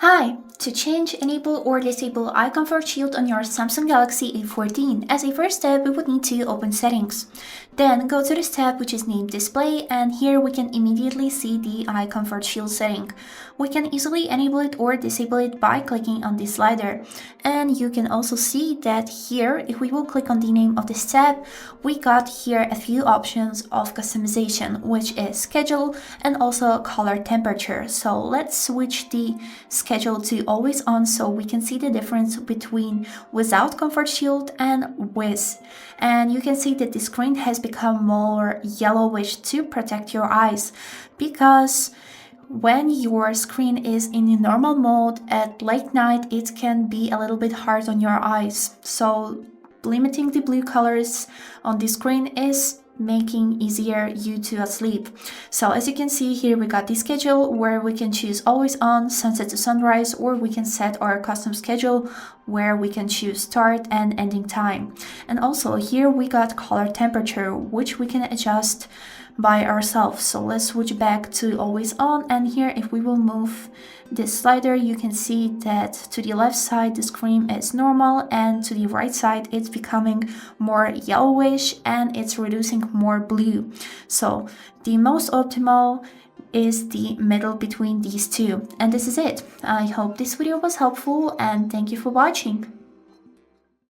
Hi! To change, enable or disable eye comfort shield on your Samsung Galaxy A14, as a first step we would need to open settings. Then go to the tab which is named display, and here we can immediately see the eye comfort shield setting. We can easily enable it or disable it by clicking on this slider. And you can also see that here, if we will click on the name of this tab, we got here a few options of customization, which is schedule and also color temperature. So let's switch the schedule to always on so we can see the difference between without comfort shield and with. And you can see that the screen has become more yellowish to protect your eyes, because when your screen is in normal mode at late night, it can be a little bit hard on your eyes. So limiting the blue colors on the screen is making easier you to sleep. So as you can see here, we got the schedule where we can choose always on, sunset to sunrise, or we can set our custom schedule where we can choose start and ending time. And also here we got color temperature, which we can adjust by ourselves. So let's switch back to always on, and here if we will move this slider, you can see that to the left side the screen is normal, and to the right side it's becoming more yellowish and it's reducing more blue. So the most optimal is the middle between these two. And this is it. I hope this video was helpful, and thank you for watching.